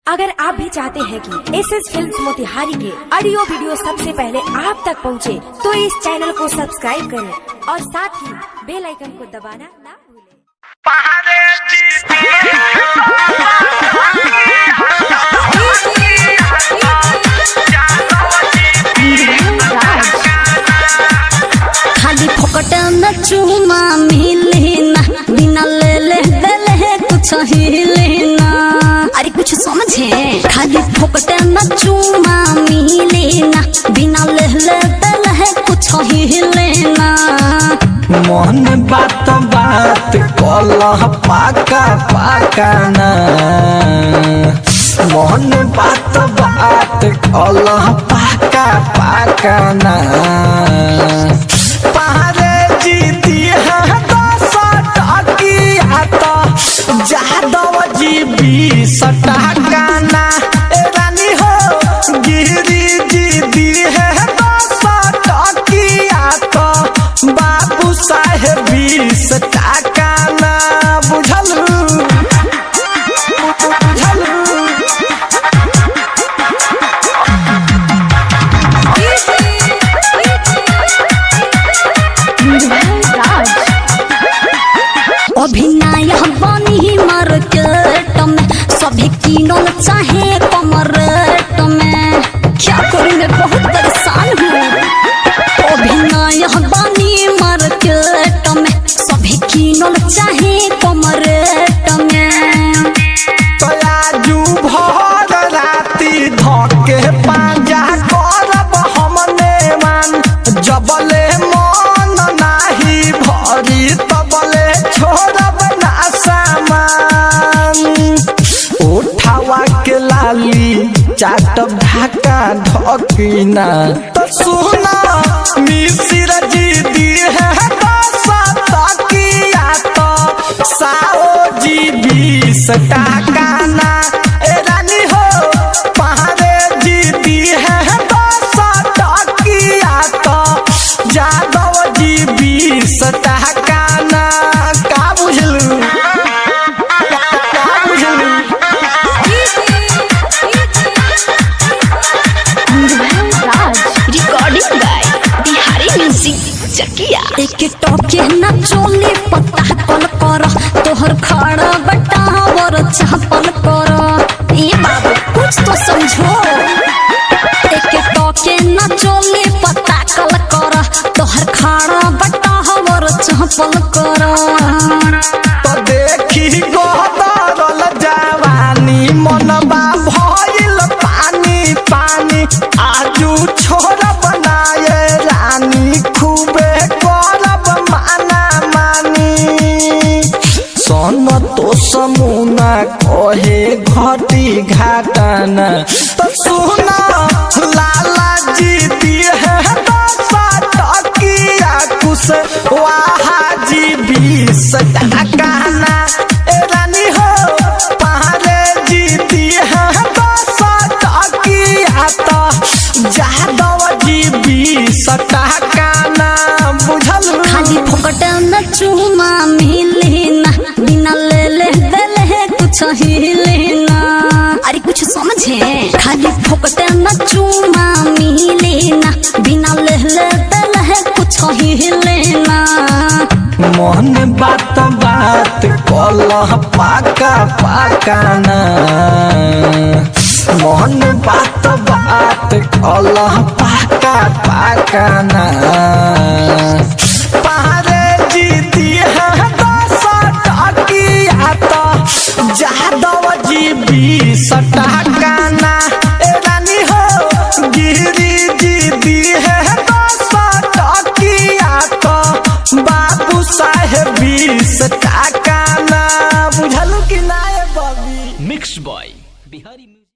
अगर आप भी चाहते हैं कि SS फिल्म्स मोतिहारी के ऑडियो वीडियो सबसे पहले आप तक पहुंचे, तो इस चैनल को सब्सक्राइब करें और साथ ही बेल आइकन को दबाना ना भूलें। खाली फोकट न चूमा मिली ना, बिना ले ले दले कुछ हिले ना। अरे कुछ समझे? खाली फोकट न चूमा मिली ना, बिना ले ले दले कुछ हिले ना। मोहन बात बात कलह पाका पाका ना, मोहन बात बात कलह पाका पाका ना। पहाड़े जीती है 10 टकिया तो जादव जी 20 टका ना। ए रानी हो गिरी जी दी है 10 टकिया तो बाबू साहेब 20 टका ना। बुझलू अभिनय बनी मार्केट में, सभी किनल चाहे कमरेट में। क्या करूँ मैं बहुत परेशान हूँ। अभिनय बनी मार्केट में, सभी किनल चाहे कमरेट में। तयाजू भर राती धके पांजा करब हमने मान, जबले मन नाही भरी तबले छोड़ब ना सामान। उठावा के लाली चाटब ढाका ढकीना, तो सुना मिसिर जी दी है 10 टकिया तो साओ जी 20 टका ना। ए रानी हो पहाड़े जी दी है 10 टकिया तो जादव जी 20 टका ना। का बुझलू का बुझलू? रिकॉर्डिंग बाय बिहारी म्यूजिक चकिया। एक टोके न चोली पता कल कर, तोहर खड़ा बटावर चापल कर। ए बाबू कुछ तो समझो। एक टोके न चोली पता कल कर, तोहर खड़ा बटावर चापल कर। तो देखी गोदरल जवानी मनबा भइल पानी पानी। आजू छोड़ बनाए रानी खूबे करब माना मानी। सन तो समुना कहे घटी घाटना, तो सुना लाला जी दी है 10 टकिया कुछ वाहा जी 20 टका ना। ए रानी हो पहाड़े जी दी है 10 टकिया तो जादव जी 20 टका ना। बुझलू? खाली फोकट न चूमा मिली ना, बिना ले ले दले कुछ हिले ना। अरे कुछ समझे? खाली फोकट न चूमा मिली ना, बिना ले ले दले कुछ हिले ना। मोहन बात बात कलह पाका पाका ना, मोहन बात बात कलह पाका पाका ना। पहाड़े जीती है 10 टकिया तो जादव जी 20 टका ना। ए रानी हो गिरी जी दी है 10 टकिया तो बाबू साहेब 20 टका ना। बुझलू कि ना? बबी मिक्स बॉय बिहारी।